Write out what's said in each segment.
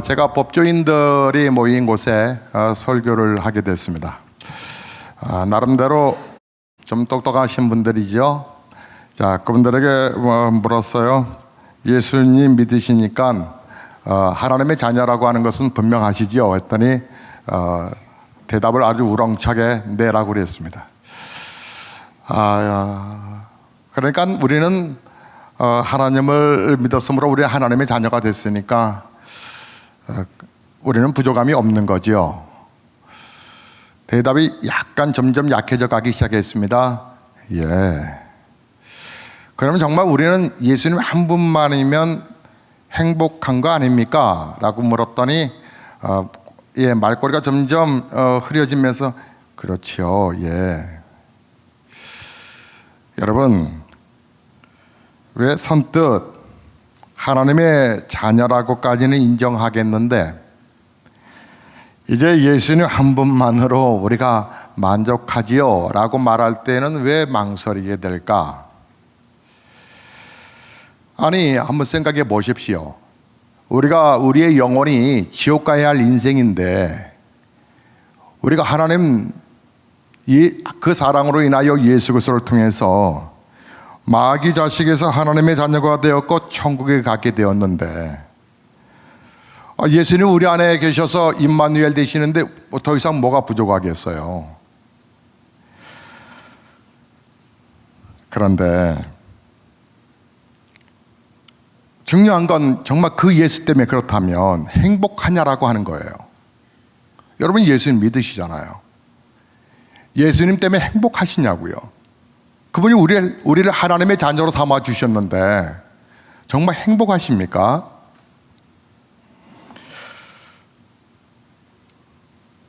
제가 법조인들이 모인 곳에 설교를 하게 됐습니다. 나름대로 좀 똑똑하신 분들이죠. 자, 그분들에게 물었어요. 예수님 믿으시니까 하나님의 자녀라고 하는 것은 분명하시지요? 했더니 대답을 아주 우렁차게 내라고 그랬습니다. 그러니까 우리는 하나님을 믿었으므로 우리는 하나님의 자녀가 됐으니까 우리는 부족함이 없는 거죠. 대답이 약간 점점 약해져 가기 시작했습니다. 예. 그러면 정말 우리는 예수님 한 분만이면 행복한 거 아닙니까? 라고 물었더니 말꼬리가 점점 흐려지면서 그렇죠. 예. 여러분, 왜 선뜻 하나님의 자녀라고까지는 인정하겠는데 이제 예수님 한 분만으로 우리가 만족하지요? 라고 말할 때는 왜 망설이게 될까? 아니, 한번 생각해 보십시오. 우리의 영혼이 지옥 가야 할 인생인데 우리가 하나님 그 사랑으로 인하여 예수 그리스도를 통해서 마귀 자식에서 하나님의 자녀가 되었고 천국에 가게 되었는데 예수님 우리 안에 계셔서 임마누엘 되시는데 더 이상 뭐가 부족하겠어요? 그런데 중요한 건 정말 그 예수 때문에 그렇다면 행복하냐라고 하는 거예요. 여러분 예수님 믿으시잖아요. 예수님 때문에 행복하시냐고요. 그분이 우리를 하나님의 자녀로 삼아 주셨는데 정말 행복하십니까?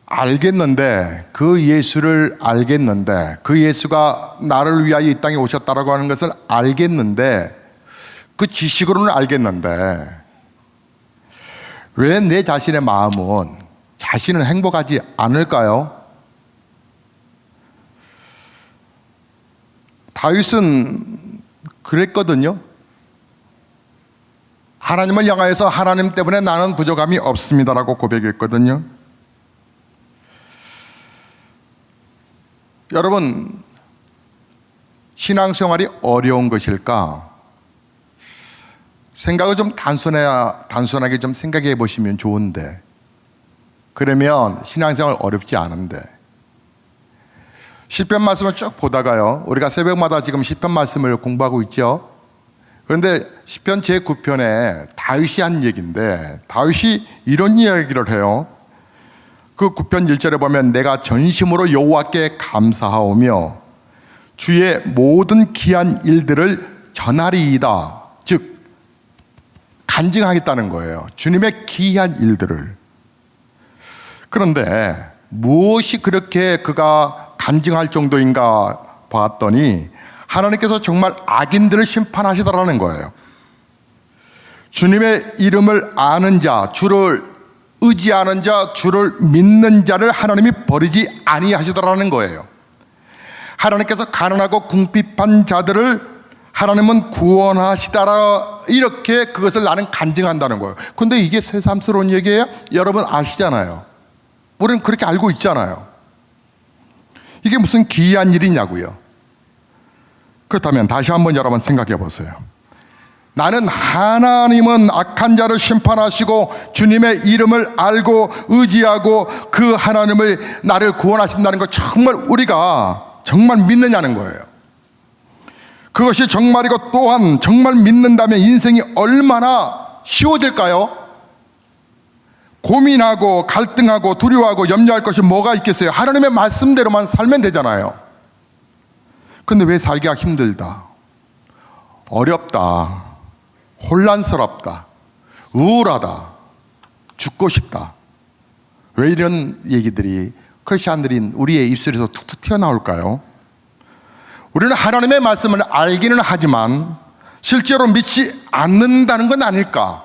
알겠는데 그 예수를 알겠는데 그 예수가 나를 위하여 이 땅에 오셨다라고 하는 것을 알겠는데 그 지식으로는 알겠는데 왜 내 자신의 마음은 자신은 행복하지 않을까요? 다윗은 그랬거든요. 하나님을 향하여서 하나님 때문에 나는 부족함이 없습니다라고 고백했거든요. 여러분, 신앙생활이 어려운 것일까? 생각을 좀 단순하게 좀 생각해 보시면 좋은데 그러면 신앙생활 어렵지 않은데 시편 말씀을 쭉 보다가요, 우리가 새벽마다 지금 시편 말씀을 공부하고 있죠. 그런데 시편 제9편에 다윗이 한 얘기인데 다윗이 이런 이야기를 해요. 그 9편 1절에 보면 내가 전심으로 여호와께 감사하오며 주의 모든 귀한 일들을 전하리이다. 즉 간증하겠다는 거예요. 주님의 귀한 일들을. 그런데 무엇이 그렇게 그가 간증할 정도인가 봤더니 하나님께서 정말 악인들을 심판하시더라는 거예요. 주님의 이름을 아는 자, 주를 의지하는 자, 주를 믿는 자를 하나님이 버리지 아니하시더라는 거예요. 하나님께서 가난하고 궁핍한 자들을 하나님은 구원하시다라, 이렇게 그것을 나는 간증한다는 거예요. 근데 이게 새삼스러운 얘기예요? 여러분 아시잖아요. 우리는 그렇게 알고 있잖아요. 이게 무슨 기이한 일이냐고요. 그렇다면 다시 한번 여러분 생각해 보세요. 나는 하나님은 악한 자를 심판하시고 주님의 이름을 알고 의지하고 그 하나님을 나를 구원하신다는 거 정말 우리가 정말 믿느냐는 거예요. 그것이 정말이고 또한 정말 믿는다면 인생이 얼마나 쉬워질까요? 고민하고 갈등하고 두려워하고 염려할 것이 뭐가 있겠어요? 하나님의 말씀대로만 살면 되잖아요. 근데 왜 살기가 힘들다, 어렵다, 혼란스럽다, 우울하다, 죽고 싶다, 왜 이런 얘기들이 크리스찬들인 우리의 입술에서 툭툭 튀어나올까요? 우리는 하나님의 말씀을 알기는 하지만 실제로 믿지 않는다는 건 아닐까?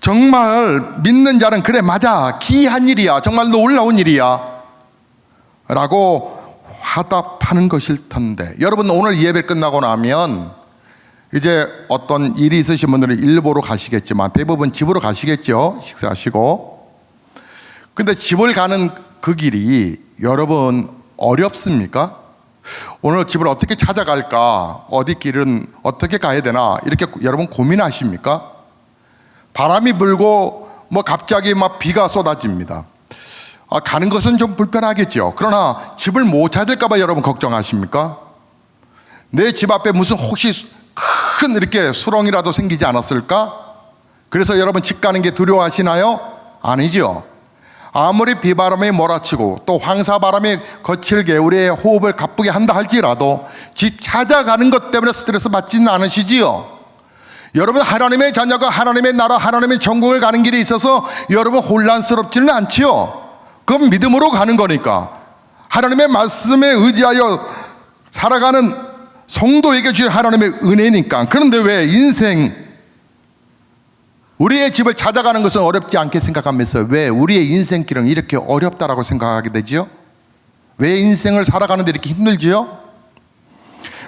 정말 믿는 자는 그래 맞아, 기이한 일이야, 정말 놀라운 일이야 라고 화답하는 것일 텐데, 여러분 오늘 예배 끝나고 나면 이제 어떤 일이 있으신 분들은 일보러 가시겠지만 대부분 집으로 가시겠죠. 식사하시고. 근데 집을 가는 그 길이 여러분 어렵습니까? 오늘 집을 어떻게 찾아갈까? 어디 길은 어떻게 가야 되나? 이렇게 여러분 고민하십니까? 바람이 불고 뭐 갑자기 막 비가 쏟아집니다. 가는 것은 좀 불편하겠죠. 그러나 집을 못 찾을까 봐 여러분 걱정하십니까? 내 집 앞에 무슨 혹시 큰 이렇게 수렁이라도 생기지 않았을까? 그래서 여러분 집 가는 게 두려워하시나요? 아니죠. 아무리 비바람이 몰아치고 또 황사바람이 거칠 개울에 호흡을 가쁘게 한다 할지라도 집 찾아가는 것 때문에 스트레스 받지는 않으시지요. 여러분 하나님의 자녀가 하나님의 나라 하나님의 천국을 가는 길에 있어서 여러분 혼란스럽지는 않지요. 그건 믿음으로 가는 거니까. 하나님의 말씀에 의지하여 살아가는 성도에게 주신 하나님의 은혜니까. 그런데 왜 인생 우리의 집을 찾아가는 것은 어렵지 않게 생각하면서 왜 우리의 인생길은 이렇게 어렵다라고 생각하게 되지요? 왜 인생을 살아가는데 이렇게 힘들지요?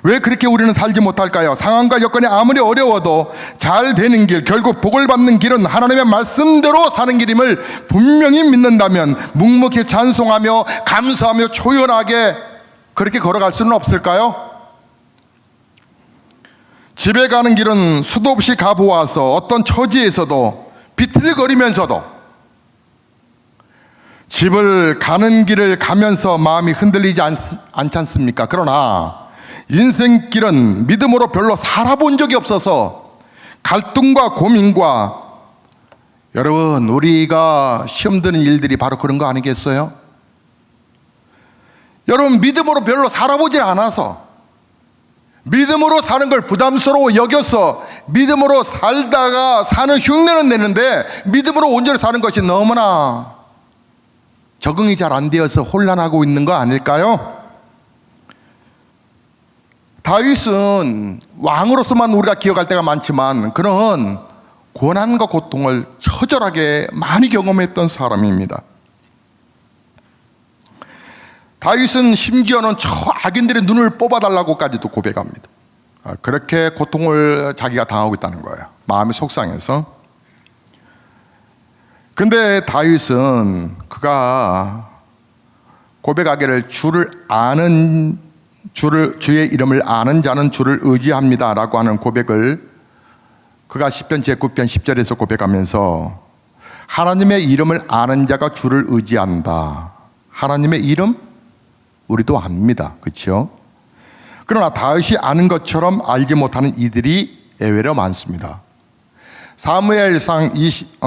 왜 그렇게 우리는 살지 못할까요? 상황과 여건이 아무리 어려워도 잘 되는 길, 결국 복을 받는 길은 하나님의 말씀대로 사는 길임을 분명히 믿는다면 묵묵히 찬송하며 감사하며 초연하게 그렇게 걸어갈 수는 없을까요? 집에 가는 길은 수도 없이 가보아서 어떤 처지에서도 비틀거리면서도 집을 가는 길을 가면서 마음이 흔들리지 않지 않습니까? 그러나 인생길은 믿음으로 별로 살아본 적이 없어서 갈등과 고민과 여러분 우리가 시험 드는 일들이 바로 그런 거 아니겠어요? 여러분 믿음으로 별로 살아보지 않아서 믿음으로 사는 걸 부담스러워 여겨서 믿음으로 살다가 사는 흉내는 내는데 믿음으로 온전히 사는 것이 너무나 적응이 잘 안 되어서 혼란하고 있는 거 아닐까요? 다윗은 왕으로서만 우리가 기억할 때가 많지만 그런 고난과 고통을 처절하게 많이 경험했던 사람입니다. 다윗은 심지어는 저 악인들의 눈을 뽑아달라고까지도 고백합니다. 그렇게 고통을 자기가 당하고 있다는 거예요. 마음이 속상해서. 근데 다윗은 그가 고백하기를 주의 이름을 아는 자는 주를 의지합니다 라고 하는 고백을 그가 시편 제9편 10절에서 고백하면서 하나님의 이름을 아는 자가 주를 의지한다. 하나님의 이름? 우리도 압니다. 그렇죠? 그러나 다윗이 아는 것처럼 알지 못하는 이들이 예외로 많습니다. 사무엘하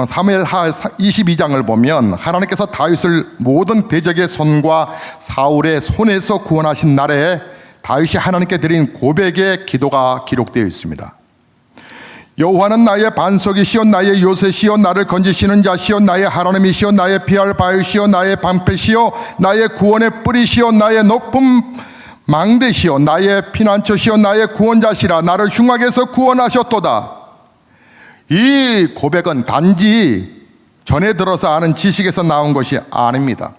22장을 보면 하나님께서 다윗을 모든 대적의 손과 사울의 손에서 구원하신 날에 다윗이 하나님께 드린 고백의 기도가 기록되어 있습니다. 여호와는 나의 반석이시여 나의 요새시여 나를 건지시는 자시여 나의 하나님이시여 나의 피할 바위시여 나의 방패시여 나의 구원의 뿌리시여 나의 높은 망대시여 나의 피난처시여 나의 구원자시라 나를 흉악에서 구원하셨도다. 이 고백은 단지 전에 들어서 아는 지식에서 나온 것이 아닙니다.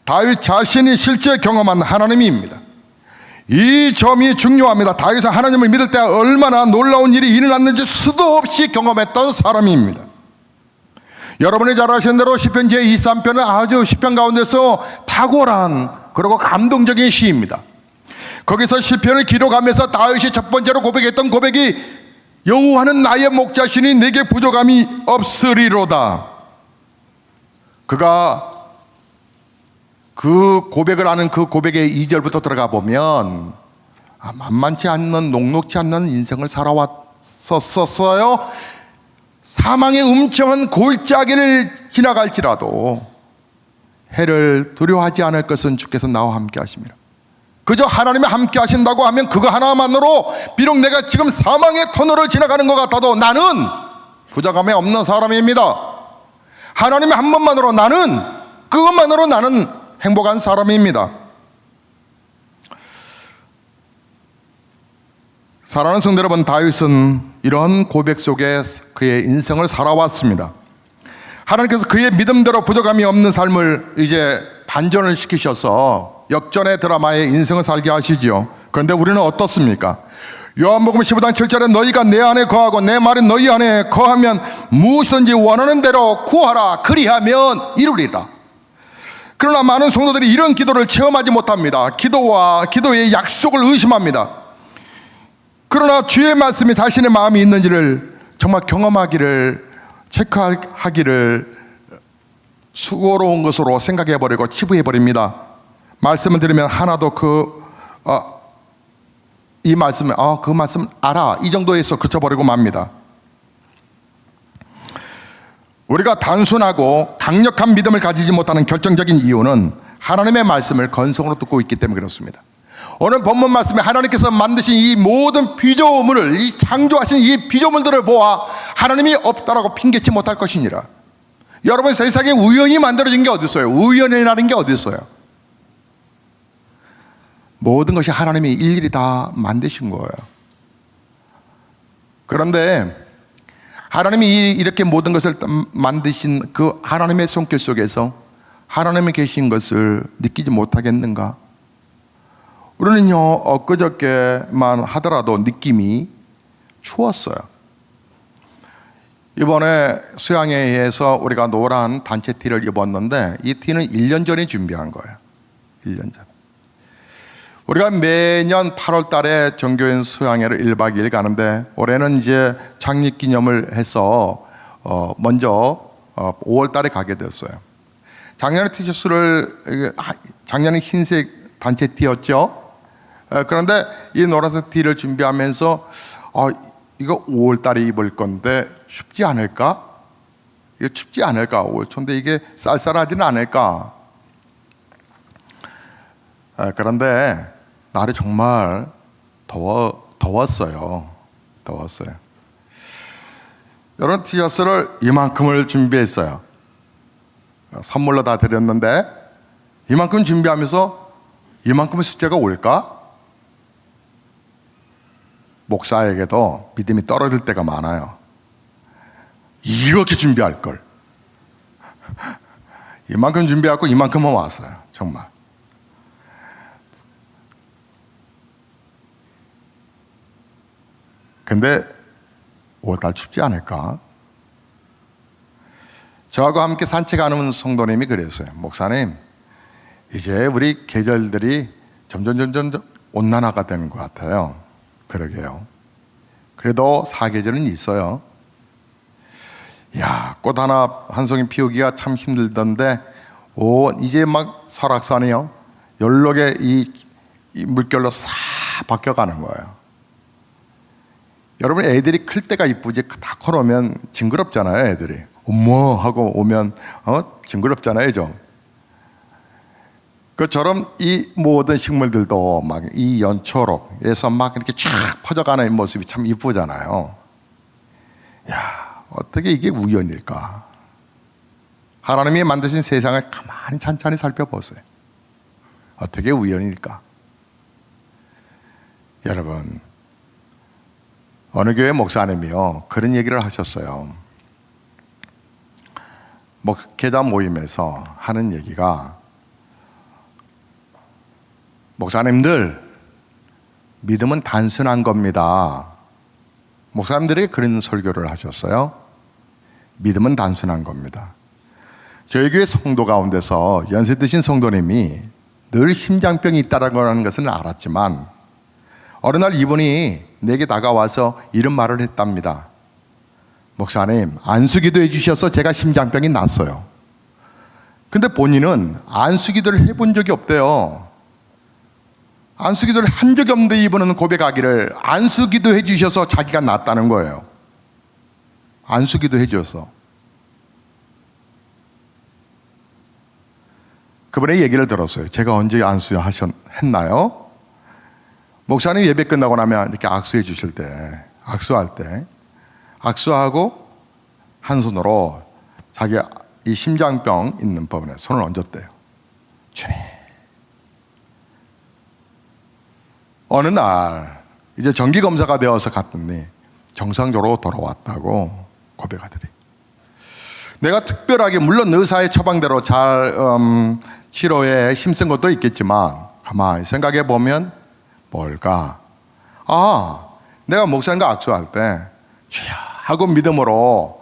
다윗 자신이 실제 경험한 하나님입니다. 이 점이 중요합니다. 다윗은 하나님을 믿을 때 얼마나 놀라운 일이 일어났는지 수도 없이 경험했던 사람입니다. 여러분이 잘 아시는 대로 시편 제23편은 아주 시편 가운데서 탁월한 그리고 감동적인 시입니다. 거기서 시편을 기록하면서 다윗이 첫 번째로 고백했던 고백이 여호와는 나의 목자시니 내게 부족함이 없으리로다. 그가 그 고백을 하는 그 고백의 2절부터 들어가 보면 만만치 않는 녹록지 않는 인생을 살아왔었어요. 사망의 음침한 골짜기를 지나갈지라도 해를 두려워하지 않을 것은 주께서 나와 함께 하십니다. 그저 하나님이 함께 하신다고 하면 그거 하나만으로 비록 내가 지금 사망의 터널을 지나가는 것 같아도 나는 부족함이 없는 사람입니다. 하나님의 한 번만으로 그것만으로 나는 행복한 사람입니다. 사랑하는 성도 여러분, 다윗은 이런 고백 속에 그의 인생을 살아왔습니다. 하나님께서 그의 믿음대로 부족함이 없는 삶을 이제 반전을 시키셔서 역전의 드라마의 인생을 살게 하시지요. 그런데 우리는 어떻습니까? 요한복음 15장 7절에 너희가 내 안에 거하고 내 말이 너희 안에 거하면 무엇이든지 원하는 대로 구하라 그리하면 이루리라. 그러나 많은 성도들이 이런 기도를 체험하지 못합니다. 기도와 기도의 약속을 의심합니다. 그러나 주의 말씀이 자신의 마음이 있는지를 정말 경험하기를, 체크하기를 수고로운 것으로 생각해버리고 치부해버립니다. 말씀을 들으면 하나도 이 말씀, 그 말씀 알아, 이 정도에서 그쳐버리고 맙니다. 우리가 단순하고 강력한 믿음을 가지지 못하는 결정적인 이유는 하나님의 말씀을 건성으로 듣고 있기 때문에 그렇습니다. 오늘 본문 말씀에 하나님께서 만드신 이 모든 피조물을, 이 창조하신 이 피조물들을 보아 하나님이 없다라고 핑계치 못할 것이니라. 여러분, 세상에 우연히 만들어진 게 어디 있어요? 우연이라는 게 어디 있어요? 모든 것이 하나님이 일일이 다 만드신 거예요. 그런데 하나님이 이렇게 모든 것을 만드신 그 하나님의 손길 속에서 하나님이 계신 것을 느끼지 못하겠는가? 우리는요, 엊그저께만 하더라도 느낌이 추웠어요. 이번에 수양회에서 우리가 노란 단체 티를 입었는데 이 티는 1년 전에 준비한 거예요. 1년 전. 우리가 매년 8월 달에 정교인 수양회를 1박 2일 가는데 올해는 이제 창립 기념을 해서 먼저 5월 달에 가게 됐어요. 작년에 작년에 흰색 단체 티였죠. 그런데 이 노란색 티를 준비하면서 이거 5월 달에 입을 건데 춥지 않을까? 이거 춥지 않을까? 5월 초인데 이게 쌀쌀하지는 않을까? 그런데 날이 정말 더웠어요. 이런 티셔츠를 이만큼을 준비했어요. 선물로 다 드렸는데 이만큼 준비하면서 이만큼의 숫자가 올까? 목사에게도 믿음이 떨어질 때가 많아요. 이렇게 준비할 걸. 이만큼 준비하고 이만큼만 왔어요. 정말. 근데 5월달 춥지 않을까? 저하고 함께 산책하는 성도님이 그랬어요. 목사님, 이제 우리 계절들이 점점 온난화가 되는 것 같아요. 그러게요. 그래도 사계절은 있어요. 야, 꽃 한 송이 피우기가 참 힘들던데 이제 막 설악산이요, 연록의 이 물결로 싹 바뀌어가는 거예요. 여러분, 애들이 클 때가 이쁘지 다 커놓으면 징그럽잖아요. 애들이 어머 하고 오면 징그럽잖아요. 좀 그처럼 이 모든 식물들도 막 이 연초록에서 막 이렇게 쫙 퍼져가는 모습이 참 이쁘잖아요. 야, 어떻게 이게 우연일까? 하나님이 만드신 세상을 가만히 찬찬히 살펴보세요. 어떻게 우연일까? 여러분, 어느 교회 목사님이요, 그런 얘기를 하셨어요. 목회자 모임에서 하는 얘기가, 목사님들, 믿음은 단순한 겁니다. 목사님들에게 그런 설교를 하셨어요. 믿음은 단순한 겁니다. 저희 교회 성도 가운데서 연세 드신 성도님이 늘 심장병이 있다는 것은 알았지만 어느 날 이분이 내게 다가와서 이런 말을 했답니다. 목사님, 안수기도 해주셔서 제가 심장병이 났어요. 근데 본인은 안수기도를 해본 적이 없대요. 안수기도를 한 적이 없는데 이분은 고백하기를 안수기도 해주셔서 자기가 낫다는 거예요. 안수기도 해줘서. 그분의 얘기를 들었어요. 제가 언제 안수했나요? 목사님 예배 끝나고 나면 이렇게 악수해 주실 때, 악수할 때, 악수하고 한 손으로 자기 이 심장병 있는 부분에 손을 얹었대요. 주님. 어느 날 이제 정기검사가 되어서 갔더니 정상적으로 돌아왔다고 고백하더래. 내가 특별하게 물론 의사의 처방대로 잘 치료에 힘쓴 것도 있겠지만 가만히 생각해 보면 뭘까? 내가 목사님과 악수할 때 주여 하고 믿음으로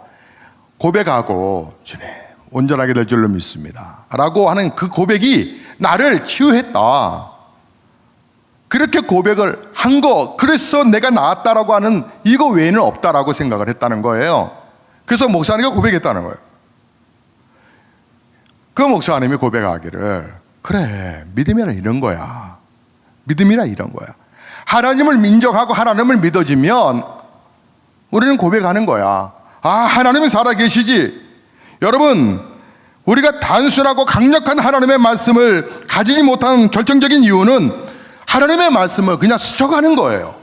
고백하고 주님 온전하게 될 줄로 믿습니다 라고 하는 그 고백이 나를 치유했다, 그렇게 고백을 한 거, 그래서 내가 나았다라고 하는 이거 외에는 없다라고 생각을 했다는 거예요. 그래서 목사님이 고백했다는 거예요. 그 목사님이 고백하기를 그래, 믿음이라 이런 거야, 믿음이라 이런 거야. 하나님을 인정하고 하나님을 믿어지면 우리는 고백하는 거야. 아, 하나님이 살아계시지. 여러분, 우리가 단순하고 강력한 하나님의 말씀을 가지지 못한 결정적인 이유는 하나님의 말씀을 그냥 스쳐가는 거예요.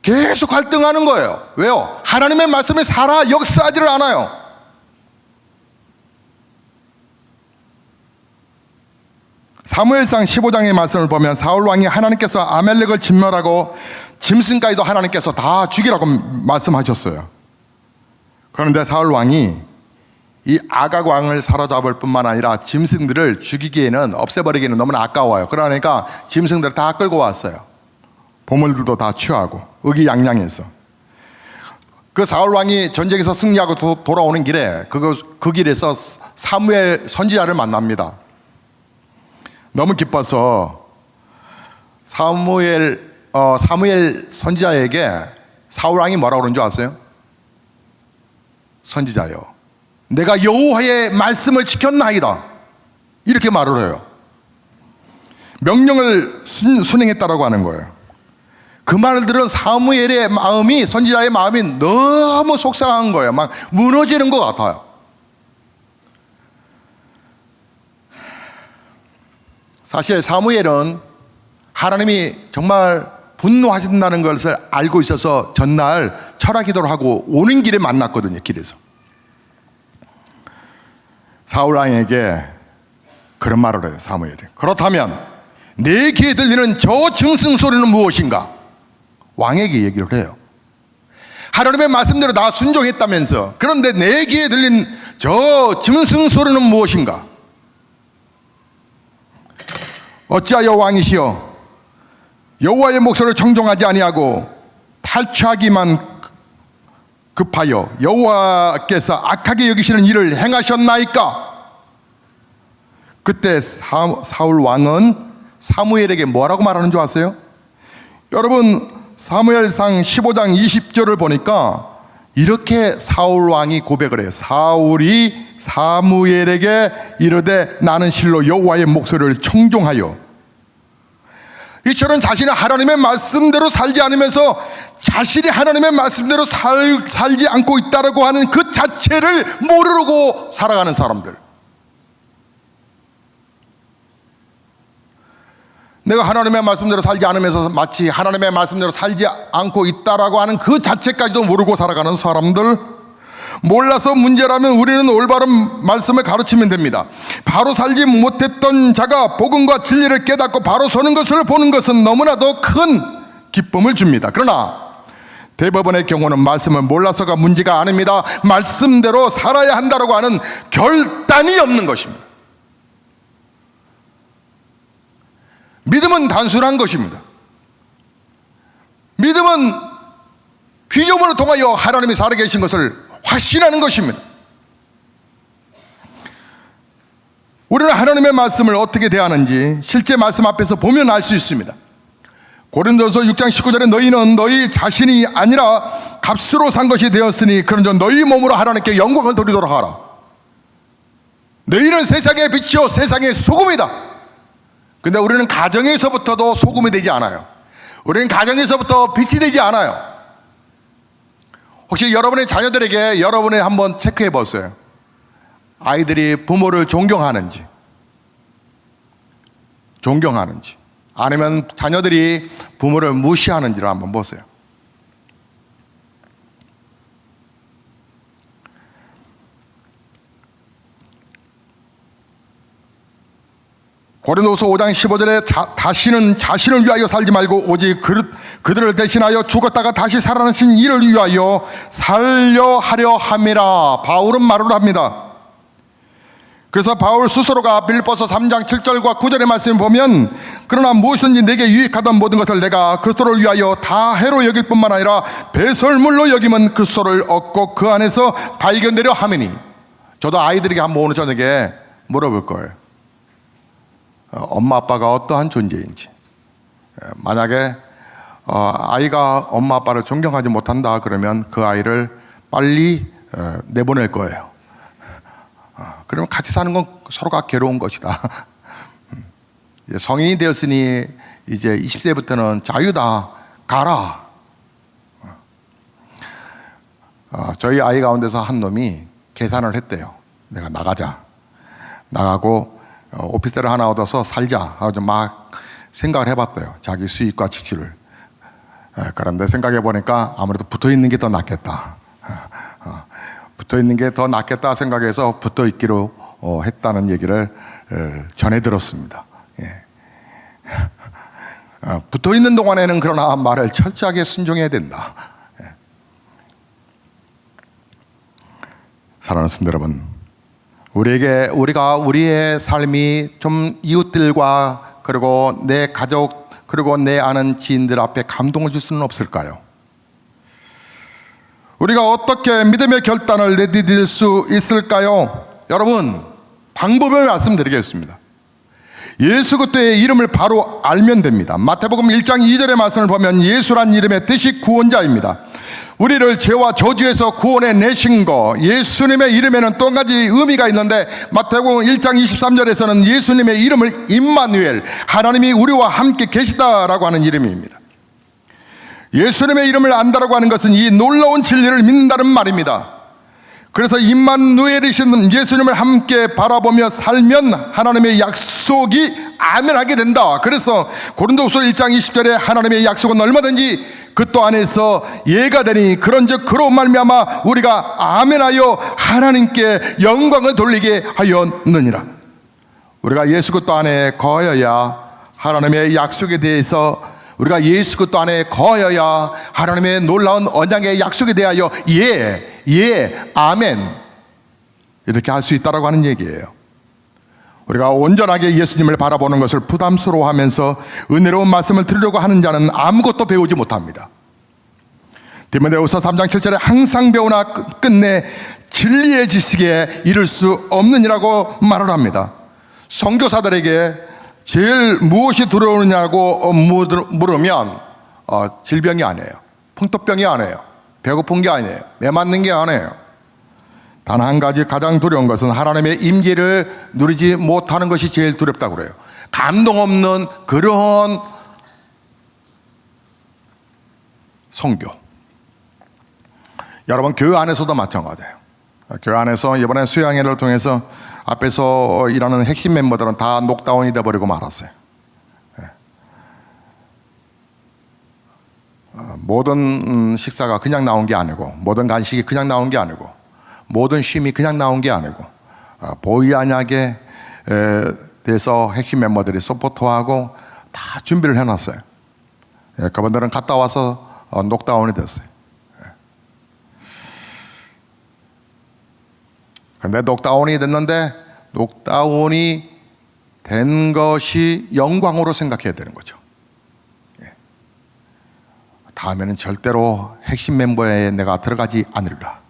계속 갈등하는 거예요. 왜요? 하나님의 말씀이 살아 역사하지를 않아요. 사무엘상 15장의 말씀을 보면 사울 왕이 하나님께서 아멜렉을 진멸하고 짐승까지도 하나님께서 다 죽이라고 말씀하셨어요. 그런데 사울 왕이 이 아각 왕을 사로잡을 뿐만 아니라 짐승들을 죽이기에는, 없애버리기에는 너무나 아까워요. 그러니까 짐승들을 다 끌고 왔어요. 보물들도 다 취하고 의기양양해서. 그 사울 왕이 전쟁에서 승리하고 돌아오는 길에 그 길에서 사무엘 선지자를 만납니다. 너무 기뻐서 사무엘 선지자에게 사울 왕이 뭐라고 그러는 줄 아세요? 선지자요, 내가 여호와의 말씀을 지켰나이다, 이렇게 말을 해요. 명령을 순행했다라고 하는 거예요. 그 말을 들은 사무엘의 마음이, 선지자의 마음이 너무 속상한 거예요. 막 무너지는 것 같아요. 사실 사무엘은 하나님이 정말 분노하신다는 것을 알고 있어서 전날 철학 기도를 하고 오는 길에 만났거든요. 길에서 사울 왕에게 그런 말을 해요. 사무엘이, 그렇다면 내 귀에 들리는 저 짐승 소리는 무엇인가? 왕에게 얘기를 해요. 하나님의 말씀대로 나 순종했다면서, 그런데 내 귀에 들린 저 짐승 소리는 무엇인가? 어찌하여 왕이시여 여호와의 목소리를 청종하지 아니하고 탈취하기만 급하여 여호와께서 악하게 여기시는 일을 행하셨나이까? 그때 사울 왕은 사무엘에게 뭐라고 말하는 줄 아세요? 여러분, 사무엘상 15장 20절을 보니까 이렇게 사울 왕이 고백을 해요. 사울이 사무엘에게 이르되 나는 실로 여호와의 목소리를 청종하여. 이처럼 자신은 하나님의 말씀대로 살지 않으면서 자신이 하나님의 말씀대로 살지 않고 있다라고 하는 그 자체를 모르고 살아가는 사람들. 내가 하나님의 말씀대로 살지 않으면서 마치 하나님의 말씀대로 살지 않고 있다라고 하는 그 자체까지도 모르고 살아가는 사람들, 몰라서 문제라면 우리는 올바른 말씀을 가르치면 됩니다. 바로 살지 못했던 자가 복음과 진리를 깨닫고 바로 서는 것을 보는 것은 너무나도 큰 기쁨을 줍니다. 그러나 대부분의 경우는 말씀을 몰라서가 문제가 아닙니다. 말씀대로 살아야 한다고 하는 결단이 없는 것입니다. 믿음은 단순한 것입니다. 믿음은 피조물을 통하여 하나님이 살아계신 것을 확신하는 것입니다. 우리는 하나님의 말씀을 어떻게 대하는지 실제 말씀 앞에서 보면 알 수 있습니다. 고린도서 6장 19절에 너희는 너희 자신이 아니라 값으로 산 것이 되었으니 그런즉 너희 몸으로 하나님께 영광을 돌리도록 하라. 너희는 세상의 빛이요 세상의 소금이다. 근데 우리는 가정에서부터도 소금이 되지 않아요. 우리는 가정에서부터 빛이 되지 않아요. 혹시 여러분의 자녀들에게 여러분이 한번 체크해 보세요. 아이들이 부모를 존경하는지 아니면 자녀들이 부모를 무시하는지를 한번 보세요. 고린도서 5장 15절에 다시는 자신을 위하여 살지 말고 오직 그들을 대신하여 죽었다가 다시 살아나신 이를 위하여 살려 하려 함이라 바울은 말을 합니다. 그래서 바울 스스로가 빌립보서 3장 7절과 9절의 말씀을 보면 그러나 무엇이든지 내게 유익하던 모든 것을 내가 그리스도를 위하여 다 해로 여길 뿐만 아니라 배설물로 여기면 그리스도를 얻고 그 안에서 발견되려 함이니. 저도 아이들에게 한번 오늘 저녁에 물어볼 거예요. 엄마 아빠가 어떠한 존재인지. 만약에 아이가 엄마 아빠를 존경하지 못한다 그러면 그 아이를 빨리 내보낼 거예요. 그러면 같이 사는 건 서로가 괴로운 것이다. 성인이 되었으니 이제 20세부터는 자유다, 가라. 저희 아이 가운데서 한 놈이 계산을 했대요. 내가 나가고 오피스텔을 하나 얻어서 살자 하고 막 생각을 해봤대요. 자기 수입과 지출을. 그런데 생각해 보니까 아무래도 붙어 있는 게 더 낫겠다. 붙어 있는 게 더 낫겠다 생각해서 붙어 있기로 했다는 얘기를 전해 들었습니다. 붙어 있는 동안에는 그러나 말을 철저하게 순종해야 된다. 사랑하는 성도 여러분, 우리가 우리의 삶이 좀 이웃들과 그리고 내 가족 그리고 내 아는 지인들 앞에 감동을 줄 수는 없을까요? 우리가 어떻게 믿음의 결단을 내디딜 수 있을까요? 여러분, 방법을 말씀드리겠습니다. 예수 그리스도의 이름을 바로 알면 됩니다. 마태복음 1장 2절의 말씀을 보면 예수란 이름의 뜻이 구원자입니다. 우리를 죄와 저주에서 구원해 내신 거, 예수님의 이름에는 또 한 가지 의미가 있는데 마태복음 1장 23절에서는 예수님의 이름을 임마누엘, 하나님이 우리와 함께 계시다라고 하는 이름입니다. 예수님의 이름을 안다라고 하는 것은 이 놀라운 진리를 믿는다는 말입니다. 그래서 임마누엘이신 예수님을 함께 바라보며 살면 하나님의 약속이 아멘하게 된다. 그래서 고린도후서 1장 20절에 하나님의 약속은 얼마든지 그 또 안에서 예가 되니 그런즉 그로 말미암아 우리가 아멘하여 하나님께 영광을 돌리게 하였느니라. 우리가 예수 그리스도 안에 거하여야 하나님의 약속에 대해서, 우리가 예수 그리스도 안에 거하여야 하나님의 놀라운 언약의 약속에 대하여 아멘 이렇게 할 수 있다라고 하는 얘기예요. 우리가 온전하게 예수님을 바라보는 것을 부담스러워하면서 은혜로운 말씀을 들으려고 하는 자는 아무것도 배우지 못합니다. 디모데후서 3장 7절에 항상 배우나 끝내 진리의 지식에 이를 수 없느니라고 말을 합니다. 선교사들에게 제일 무엇이 두려우냐고 물으면 질병이 아니에요, 풍토병이 아니에요, 배고픈 게 아니에요, 매 맞는 게 아니에요. 단 한 가지 가장 두려운 것은 하나님의 임재를 누리지 못하는 것이 제일 두렵다고 그래요. 감동 없는 그런 선교. 여러분, 교회 안에서도 마찬가지예요. 교회 안에서 이번에 수양회를 통해서 앞에서 일하는 핵심 멤버들은 다 녹다운이 돼버리고 말았어요. 모든 식사가 그냥 나온 게 아니고, 모든 간식이 그냥 나온 게 아니고, 모든 쉼이 그냥 나온 게 아니고, 보이 안약에 대해서 핵심 멤버들이 서포트하고 다 준비를 해놨어요. 그분들은 갔다 와서 녹다운이 됐어요. 근데 녹다운이 됐는데, 녹다운이 된 것이 영광으로 생각해야 되는 거죠. 다음에는 절대로 핵심 멤버에 내가 들어가지 않으리라.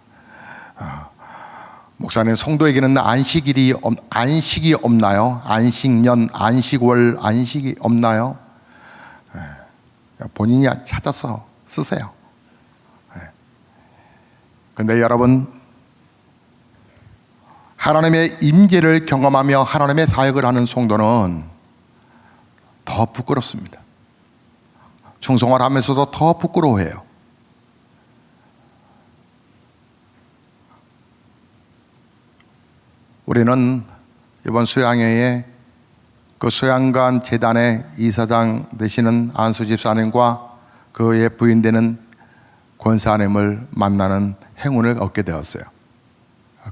목사님, 성도에게는 안식이 없나요? 안식년, 안식월, 안식이 없나요? 본인이 찾아서 쓰세요. 근데 여러분, 하나님의 임재를 경험하며 하나님의 사역을 하는 성도는 더 부끄럽습니다. 충성을 하면서도 더 부끄러워해요. 우리는 이번 수양회에 그 수양관 재단의 이사장 되시는 안수 집사님과 그의 부인 되는 권사님을 만나는 행운을 얻게 되었어요.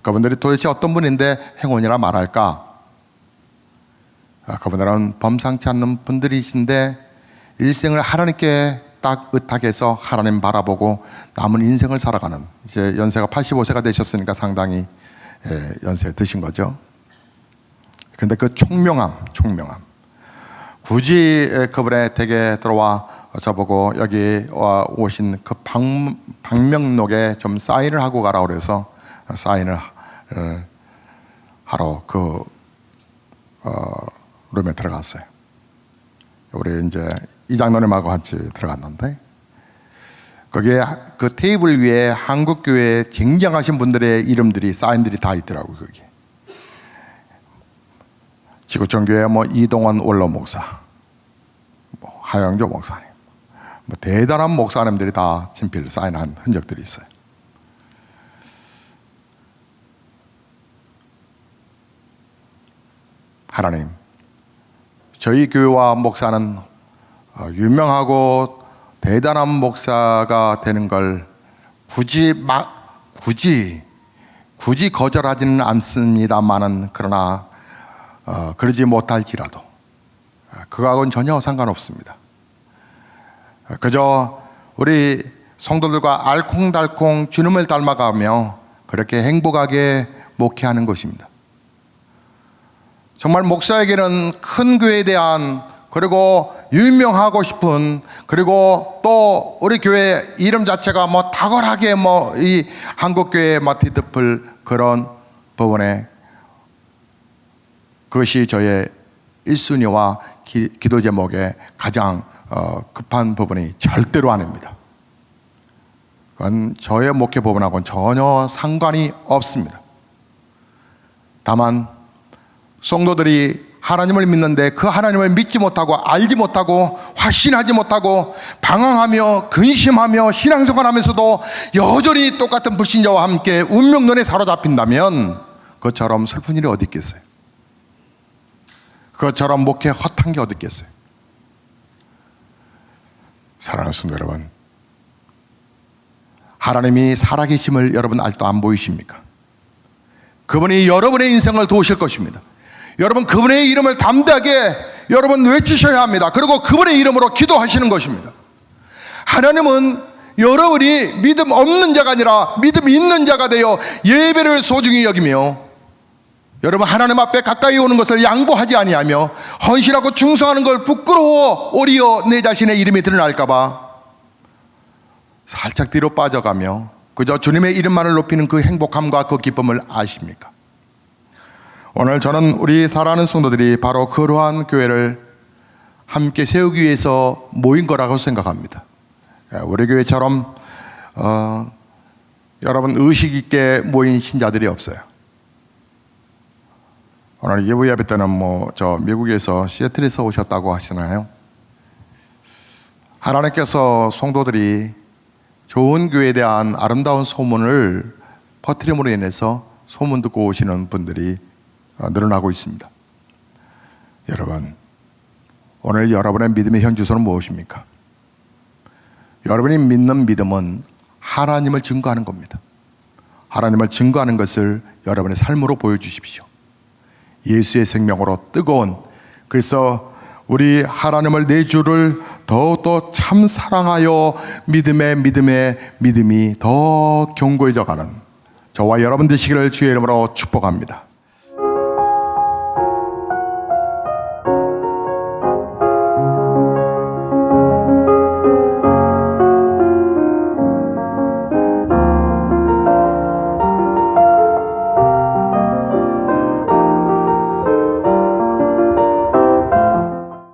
그분들이 도대체 어떤 분인데 행운이라 말할까? 그분들은 범상치 않는 분들이신데 일생을 하나님께 딱 의탁해서 하나님 바라보고 남은 인생을 살아가는, 이제 연세가 85세가 되셨으니까 상당히 연세 드신 거죠. 근데 그 총명함 굳이 그분의 댁에 들어와 저보고 여기 오신 그 방명록에 좀 사인을 하고 가라 그래서 사인을 하러 그 룸에 들어갔어요. 우리 이제 이장로님하고 같이 들어갔는데 거기에 그 테이블 위에 한국교회 쟁쟁하신 분들의 이름들이 사인들이 다 있더라고요. 거기 지구촌교회 뭐 이동원 원로 목사, 뭐 하영조 목사님, 뭐 대단한 목사님들이 다 친필 사인한 흔적들이 있어요. 하나님, 저희 교회와 목사는 유명하고 대단한 목사가 되는 걸 굳이 거절하지는 않습니다만은 그러나 그러지 못할지라도 그거하고는 전혀 상관없습니다. 그저 우리 성도들과 알콩달콩 주님을 닮아가며 그렇게 행복하게 목회하는 것입니다. 정말 목사에게는 큰 교회에 대한 그리고 유명하고 싶은 그리고 또 우리 교회 이름 자체가 뭐 탁월하게 뭐 이 한국교회 뒤덮을 그런 부분에 그것이 저의 1순위와 기도 제목의 가장 급한 부분이 절대로 아닙니다. 그건 저의 목회 부분하고는 전혀 상관이 없습니다. 다만 성도들이 하나님을 믿는데 그 하나님을 믿지 못하고 알지 못하고 확신하지 못하고 방황하며 근심하며 신앙생활하면서도 여전히 똑같은 불신자와 함께 운명론에 사로잡힌다면 그것처럼 슬픈 일이 어디 있겠어요? 그것처럼 목회 헛한 게 어디 있겠어요? 사랑하는 성도 여러분, 하나님이 살아계심을 여러분 아직도 안 보이십니까? 그분이 여러분의 인생을 도우실 것입니다. 여러분 그분의 이름을 담대하게 여러분 외치셔야 합니다. 그리고 그분의 이름으로 기도하시는 것입니다. 하나님은 여러분이 믿음 없는 자가 아니라 믿음 있는 자가 되어 예배를 소중히 여기며 여러분 하나님 앞에 가까이 오는 것을 양보하지 아니하며 헌신하고 충성하는 걸 부끄러워 오히려 내 자신의 이름이 드러날까 봐 살짝 뒤로 빠져가며 그저 주님의 이름만을 높이는 그 행복함과 그 기쁨을 아십니까? 오늘 저는 우리 사랑하는 성도들이 바로 그러한 교회를 함께 세우기 위해서 모인 거라고 생각합니다. 우리 교회처럼 여러분 의식 있게 모인 신자들이 없어요. 오늘 예부 예배 때는 저 미국에서 시애틀에서 오셨다고 하시나요? 하나님께서 성도들이 좋은 교회에 대한 아름다운 소문을 퍼뜨림으로 인해서 소문 듣고 오시는 분들이 늘어나고 있습니다. 여러분, 오늘 여러분의 믿음의 현주소는 무엇입니까? 여러분이 믿는 믿음은 하나님을 증거하는 겁니다. 하나님을 증거하는 것을 여러분의 삶으로 보여주십시오. 예수의 생명으로 뜨거운, 그래서 우리 하나님을 내 주를 더욱더 참 사랑하여 믿음이 더 견고해져 가는 저와 여러분 되시기를 주의 이름으로 축복합니다.